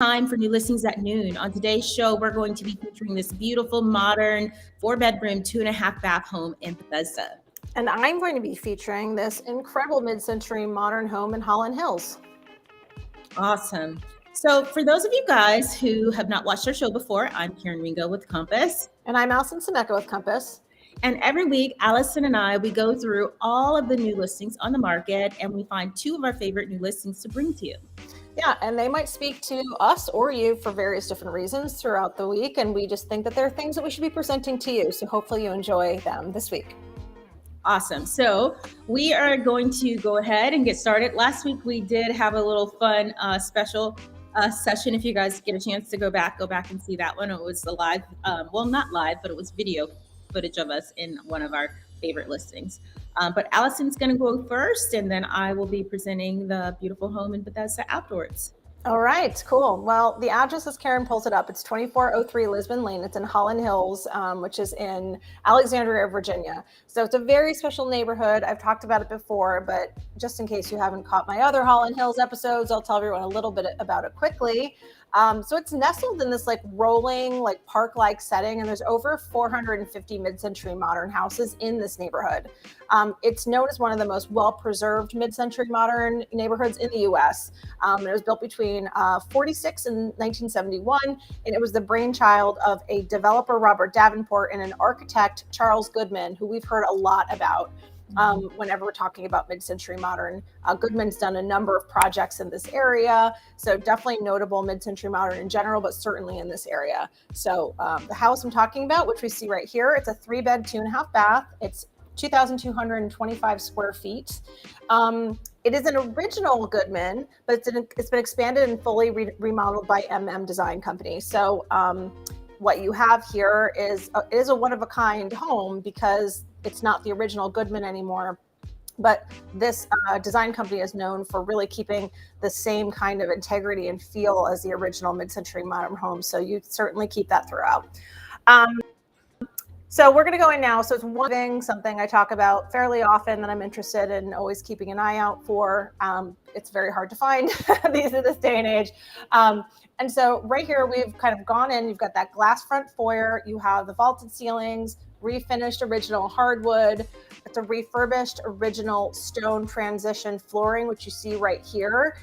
Time for new listings at noon. On today's show, we're going to be featuring this beautiful, modern, 4-bedroom, 2.5 bath home in Bethesda. And I'm going to be featuring this incredible mid-century modern home in Holland Hills. Awesome. So for those of you guys who have not watched our show before, I'm Karen Ringo with Compass. And I'm Alison Scimeca with Compass. And every week, Allison and I, we go through all of the new listings on the market and we find 2 of our favorite new listings to bring to you. Yeah, and they might speak to us or you for various different reasons throughout the week. And we just think that there are things that we should be presenting to you. So hopefully you enjoy them this week. Awesome. So we are going to go ahead and get started. Last week, we did have a little fun special session. If you guys get a chance to go back and see that one. It was the live, well, not live, but it was video footage of us in one of our favorite listings. But Allison's going to go first, and then I will be presenting the beautiful home in Bethesda afterwards. All right, cool. Well, the address, as Karen pulls it up, it's 2403 Lisbon Lane. It's in Holland Hills, which is in Alexandria, Virginia. So it's a very special neighborhood. I've talked about it before, but just in case you haven't caught my other Holland Hills episodes, I'll tell everyone a little bit about it quickly. So it's nestled in this like rolling, like park-like setting, and there's over 450 mid-century modern houses in this neighborhood. It's known as one of the most well-preserved mid-century modern neighborhoods in the U.S. It was built between 46 and 1971, and it was the brainchild of a developer, Robert Davenport, and an architect, Charles Goodman, who we've heard a lot about. Whenever we're talking about mid-century modern. Goodman's done a number of projects in this area, so definitely notable mid-century modern in general, but certainly in this area. So the house I'm talking about, which we see right here, it's a 3-bed, 2.5 bath. It's 2,225 square feet. It is an original Goodman, but it's been expanded and fully remodeled by Design Company. So what you have here is a one-of-a-kind home because it's not the original Goodman anymore, but this design company is known for really keeping the same kind of integrity and feel as the original mid-century modern home. So you certainly keep that throughout. So we're going to go in now. So it's one thing, something I talk about fairly often that I'm interested in always keeping an eye out for. It's very hard to find these in this day and age. And so right here, we've kind of gone in, you've got that glass front foyer, you have the vaulted ceilings, refinished original hardwood. It's a refurbished original stone transition flooring, which you see right here.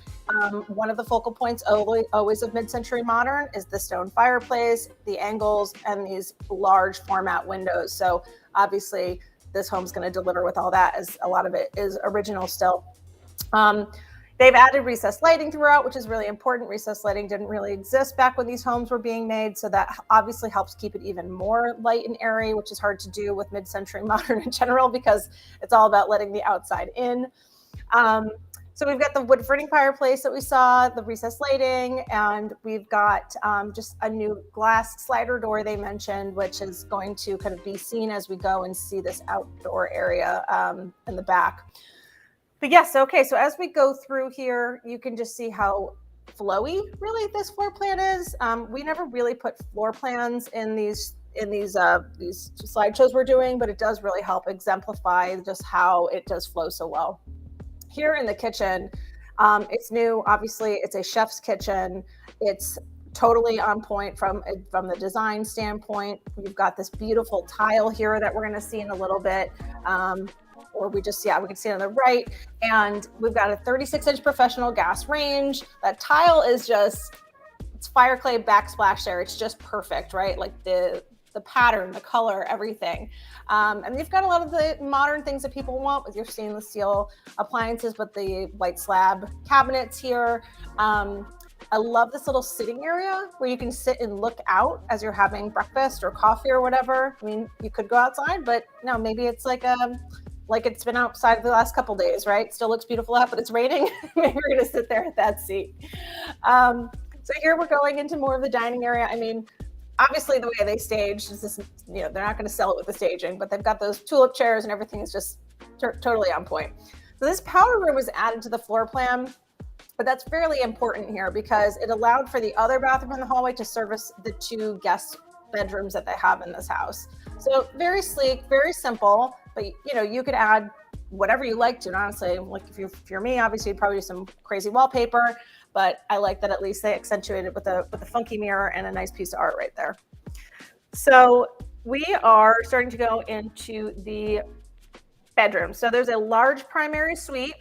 One of the focal points always of mid-century modern is the stone fireplace, the angles, and these large format windows. So obviously this home's going to deliver with all that, as a lot of it is original still. They've added recessed lighting throughout, which is really important. Recessed lighting didn't really exist back when these homes were being made, so that obviously helps keep it even more light and airy, which is hard to do with mid-century modern in general because it's all about letting the outside in. So we've got the wood burning fireplace that we saw, the recessed lighting, and we've got just a new glass slider door they mentioned, which is going to kind of be seen as we go and see this outdoor area in the back. But yes, okay, so as we go through here, you can just see how flowy really this floor plan is. We never really put floor plans in these slideshows we're doing, but it does really help exemplify just how it does flow so well. Here in the kitchen, it's new. Obviously, it's a chef's kitchen. It's totally on point from the design standpoint. We've got this beautiful tile here that we're going to see in a little bit. We can see it on the right. And we've got a 36-inch professional gas range. That tile is it's fire clay backsplash there. It's just perfect, right? Like the pattern, the color, everything. And you've got a lot of the modern things that people want with your stainless steel appliances, with the white slab cabinets here. I love this little sitting area where you can sit and look out as you're having breakfast or coffee or whatever. I mean, you could go outside, but no, maybe it's like it's been outside the last couple days, right? Still looks beautiful out, but it's raining. Maybe we're gonna sit there at that seat. So here we're going into more of the dining area. I mean, obviously the way they staged is this, they're not gonna sell it with the staging, but they've got those tulip chairs and everything is just totally on point. So this powder room was added to the floor plan, but that's fairly important here because it allowed for the other bathroom in the hallway to service the 2 guest bedrooms that they have in this house. So very sleek, very simple, but you could add whatever you like to. And honestly, like if you're me, obviously you'd probably do some crazy wallpaper. but I like that at least they accentuate it with a funky mirror and a nice piece of art right there. So we are starting to go into the bedroom. So there's a large primary suite,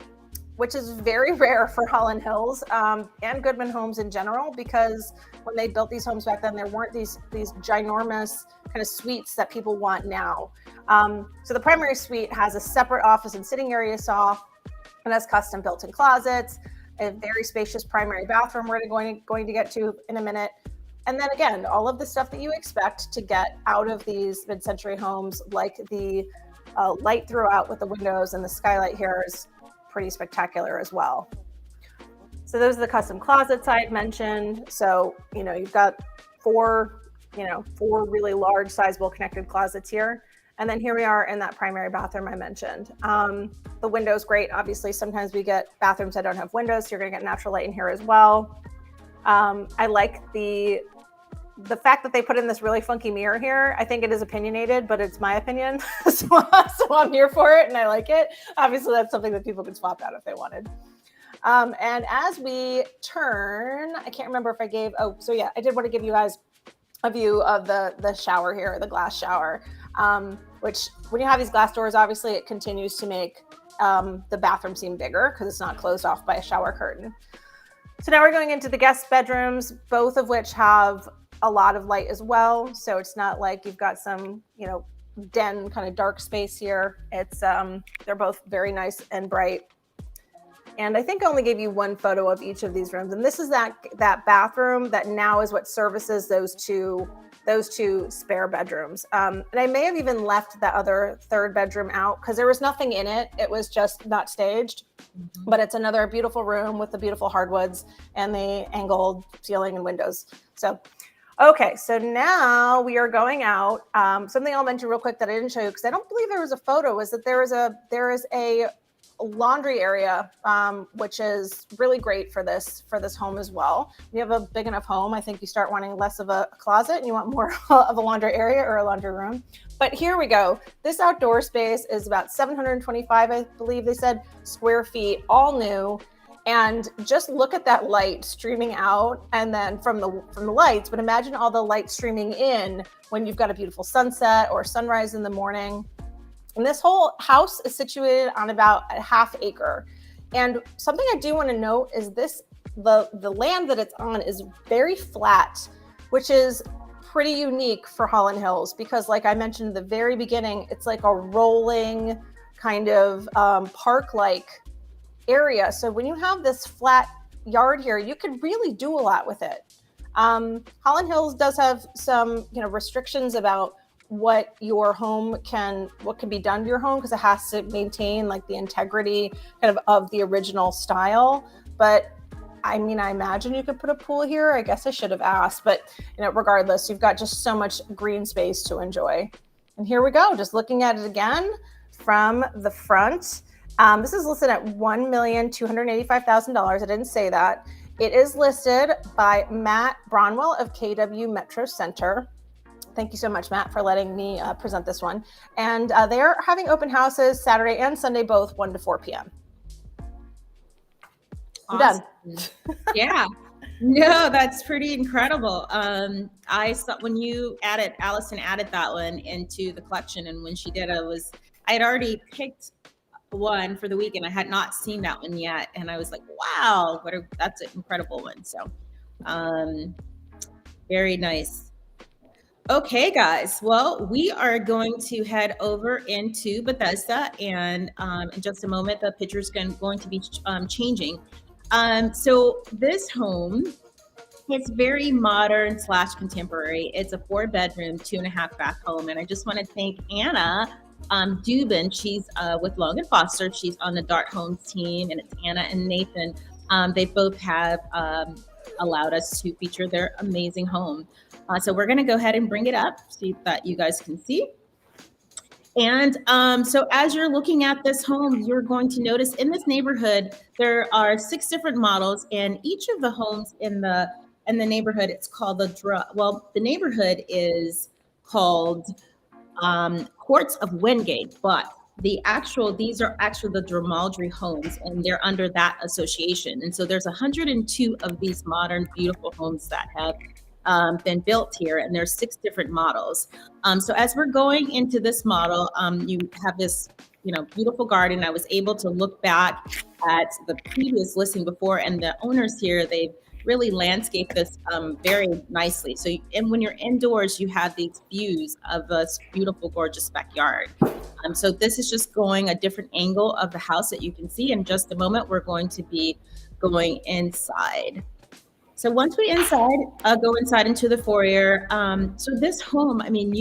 which is very rare for Holland Hills and Goodman Homes in general, because when they built these homes back then, there weren't these ginormous kind of suites that people want now. So the primary suite has a separate office and sitting area saw, and has custom built-in closets, a very spacious primary bathroom we're going to get to in a minute. And then again, all of the stuff that you expect to get out of these mid-century homes, like the light throughout with the windows, and the skylight here is pretty spectacular as well. So those are the custom closets I had mentioned. So, you've got four really large sizable connected closets here. And then here we are in that primary bathroom I mentioned. The window's great. Obviously, sometimes we get bathrooms that don't have windows, so you're gonna get natural light in here as well. I like the fact that they put in this really funky mirror here. I think it is opinionated, but it's my opinion. so I'm here for it and I like it. Obviously, that's something that people could swap out if they wanted. And as we turn, I can't remember if I gave, I did want to give you guys a view of the shower here, the glass shower, which when you have these glass doors, obviously it continues to make the bathroom seem bigger because it's not closed off by a shower curtain. So now we're going into the guest bedrooms, both of which have a lot of light as well. So it's not like you've got some, den kind of dark space here. It's they're both very nice and bright. And I think I only gave you one photo of each of these rooms. And this is that bathroom that now is what services those two spare bedrooms. And I may have even left that other third bedroom out because there was nothing in it. It was just not staged. Mm-hmm. But it's another beautiful room with the beautiful hardwoods and the angled ceiling and windows. So, okay, so now we are going out. Something I'll mention real quick that I didn't show you because I don't believe there was a photo, is that there is a laundry area, which is really great for this home as well. When you have a big enough home, I think you start wanting less of a closet and you want more of a laundry area or a laundry room. But here we go. This outdoor space is about 725, I believe they said, square feet, all new. And just look at that light streaming out, and then from the lights, but imagine all the light streaming in when you've got a beautiful sunset or sunrise in the morning. And this whole house is situated on about a half acre. And something I do want to note is the land that it's on is very flat, which is pretty unique for Holland Hills because, like I mentioned at the very beginning, it's like a rolling kind of park-like area. So when you have this flat yard here, you could really do a lot with it. Holland Hills does have some, restrictions about what can be done to your home because it has to maintain like the integrity kind of the original style. But I mean, I imagine you could put a pool here. I guess I should have asked, but regardless, you've got just so much green space to enjoy. And here we go, just looking at it again from the front. This is listed at $1,285,000. I didn't say that. It is listed by Matt Bronwell of KW Metro Center. Thank you so much, Matt, for letting me present this one. And they are having open houses Saturday and Sunday, both 1 to 4 p.m. Awesome. I'm done. Yeah. No, that's pretty incredible. I saw when Allison added that one into the collection, and when she did, I had already picked one for the week, and I had not seen that one yet, and I was like, wow, that's an incredible one. So very nice. Okay, guys, well, we are going to head over into Bethesda, and in just a moment the picture is going to be changing. So this home, it's very modern / contemporary. It's a 4-bedroom 2.5 bath home, and I just want to thank Anna Dubin. She's with Long and Foster. She's on the Dart Homes team, and it's Anna and Nathan. They both have allowed us to feature their amazing home. So we're going to go ahead and bring it up so that you guys can see. And so as you're looking at this home, you're going to notice in this neighborhood, there are 6 different models, and each of the homes in the neighborhood, it's called the neighborhood is called Courts of Wingate, but these are actually the Dromaldry homes, and they're under that association. And so there's 102 of these modern, beautiful homes that have been built here, and there's 6 different models. So as we're going into this model, you have this, beautiful garden. I was able to look back at the previous listing before, and the owners here, they've really landscape this very nicely. So, and when you're indoors, you have these views of this beautiful, gorgeous backyard. So this is just going a different angle of the house that you can see. In just a moment, we're going to be going inside. So once we go inside into the foyer. So this home, I mean,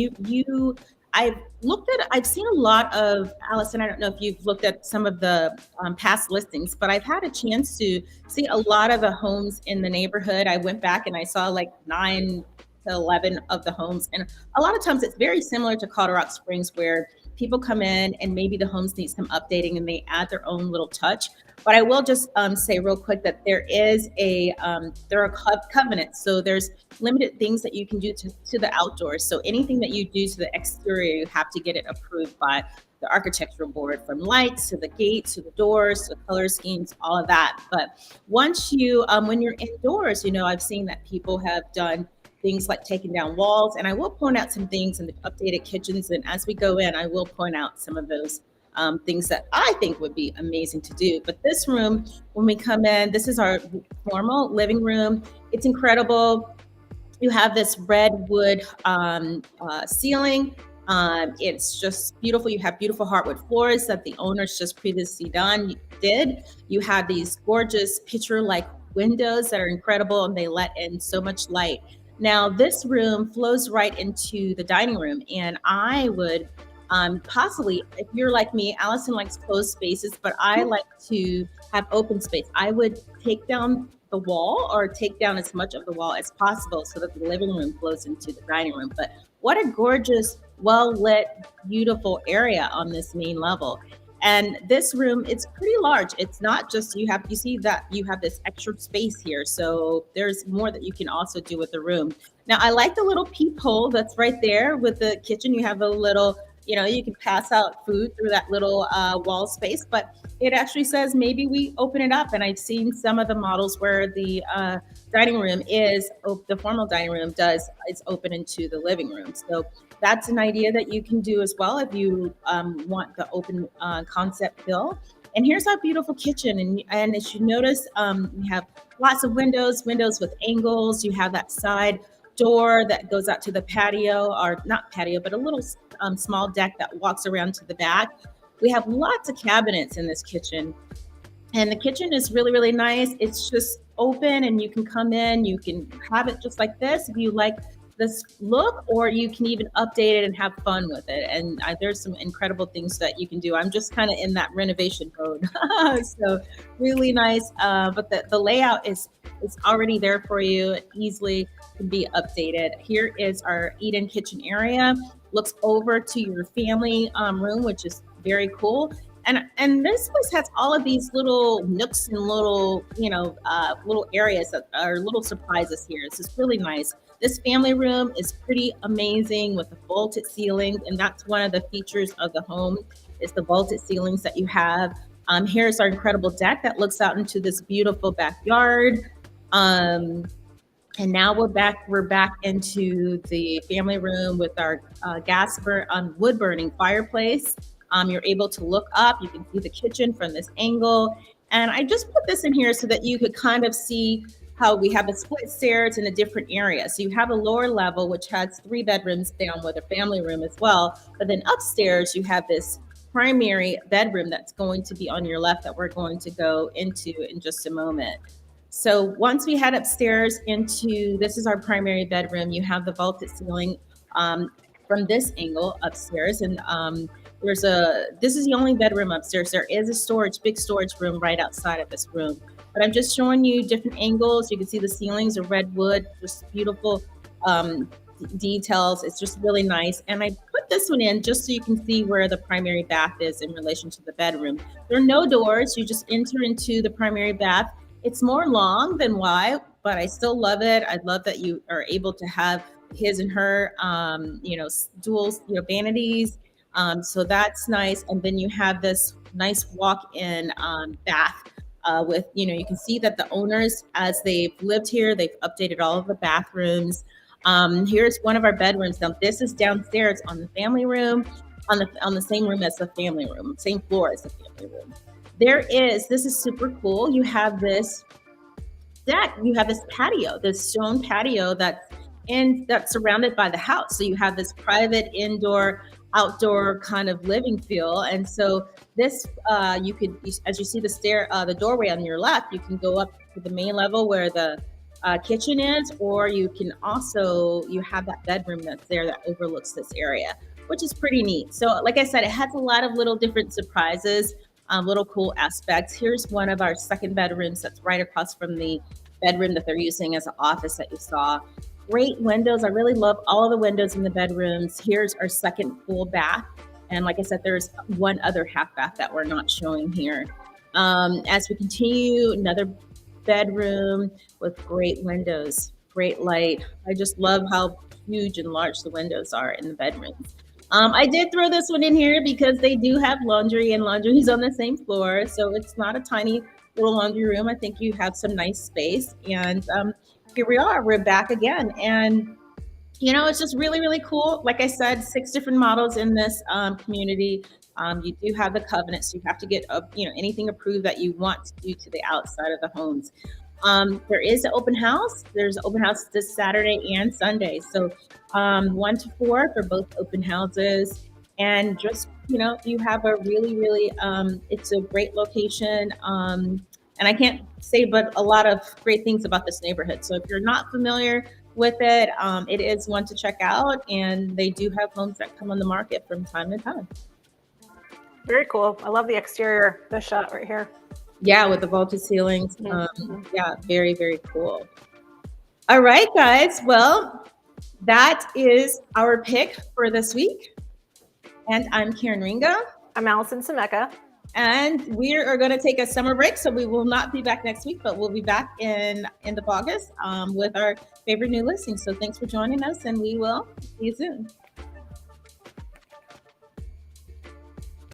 I've seen a lot of, Allison, I don't know if you've looked at some of the past listings, but I've had a chance to see a lot of the homes in the neighborhood. I went back and I saw like 9 to 11 of the homes. And a lot of times it's very similar to Colorado Springs, where people come in and maybe the homes need some updating and they add their own little touch. But I will just say real quick that there are covenants. So there's limited things that you can do to the outdoors. So anything that you do to the exterior, you have to get it approved by the architectural board, from lights to the gates to the doors to the color schemes, all of that. But once when you're indoors, I've seen that people have done things like taking down walls. And I will point out some things in the updated kitchens. And as we go in, I will point out some of those things that I think would be amazing to do. But this room, when we come in, this is our formal living room. It's incredible. You have this red wood ceiling. It's just beautiful. You have beautiful hardwood floors that the owners just previously did. You have these gorgeous picture-like windows that are incredible, and they let in so much light. Now, this room flows right into the dining room, and I would possibly, if you're like me, Allison likes closed spaces, but I like to have open space. I would take down the wall or take down as much of the wall as possible so that the living room flows into the dining room. But what a gorgeous, well-lit, beautiful area on this main level. And this room, it's pretty large. It's not just, you see that you have this extra space here. So there's more that you can also do with the room. Now, I like the little peephole that's right there with the kitchen. You have a little, you can pass out food through that little wall space, but it actually says maybe we open it up. And I've seen some of the models where the dining room the formal dining room is open into the living room. So that's an idea that you can do as well if you want the open concept feel. And here's our beautiful kitchen. And as you notice, we have lots of windows with angles. You have that side door that goes out to the patio, or not patio, but a little small deck that walks around to the back. We have lots of cabinets in this kitchen. And the kitchen is really, really nice. It's just open and you can come in, you can have it just like this if you like this look, or you can even update it and have fun with it. And there's some incredible things that you can do. I'm just kind of in that renovation mode. So really nice. But the layout is already there for you. It easily can be updated. Here is our eat-in kitchen area. Looks over to your family room, which is very cool. And this place has all of these little nooks and little, little areas that are little surprises here. It's just really nice. This family room is pretty amazing with the vaulted ceilings, and that's one of the features of the home is the vaulted ceilings that you have. Here's our incredible deck that looks out into this beautiful backyard. And now we're back into the family room with our wood burning fireplace. You're able to look up. You can see the kitchen from this angle. And I just put this in here so that you could kind of see how we have a split stairs in a different area. So you have a lower level, which has 3 bedrooms down with a family room as well. But then upstairs, you have this primary bedroom that's going to be on your left that we're going to go into in just a moment. So once we head upstairs this is our primary bedroom, you have the vaulted ceiling from this angle upstairs. And this is the only bedroom upstairs. There is a big storage room right outside of this room. But I'm just showing you different angles. You can see the ceilings are red wood, just beautiful details. It's just really nice. And I put this one in just so you can see where the primary bath is in relation to the bedroom. There are no doors. You just enter into the primary bath. It's more long than wide, but I still love it. I love that you are able to have his and her, dual, vanities. So that's nice. And then you have this nice walk-in bath with, you can see that the owners, as they've lived here, they've updated all of the bathrooms. Here's one of our bedrooms. Now this is downstairs on the family room, on the same room as the family room, same floor as the family room. This is super cool. You have this deck, you have this patio, this stone patio that's surrounded by the house. So you have this private indoor, outdoor kind of living feel. And so this, you could, as you see the doorway on your left, you can go up to the main level where the kitchen is, or you have that bedroom that's there that overlooks this area, which is pretty neat. So like I said, it has a lot of little different surprises, little cool aspects. Here's one of our second bedrooms that's right across from the bedroom that they're using as an office that you saw. Great windows. I really love all of the windows in the bedrooms. Here's our second full bath. And like I said, there's one other half bath that we're not showing here. As we continue, another bedroom with great windows, great light. I just love how huge and large the windows are in the bedrooms. I did throw this one in here because they do have laundry, and laundry is on the same floor. So it's not a tiny little laundry room. I think you have some nice space. And here we are, we're back again. And, it's just really, really cool. Like I said, 6 different models in this community. You do have the covenant, so you have to get anything approved that you want to do to the outside of the homes. There is an open house. There's an open house this Saturday and Sunday. So 1 to 4 for both open houses. And just, you have a really, really, it's a great location. And I can't say but a lot of great things about this neighborhood. So if you're not familiar with it, it is one to check out. And they do have homes that come on the market from time to time. Very cool. I love the exterior, the shot right here. Yeah, with the vaulted ceilings. Yeah, very, very cool. All right, guys. Well, that is our pick for this week. And I'm Karen Ringo. I'm Alison Scimeca. And we are going to take a summer break. So we will not be back next week, but we'll be back in end of August with our favorite new listings. So thanks for joining us, and we will see you soon.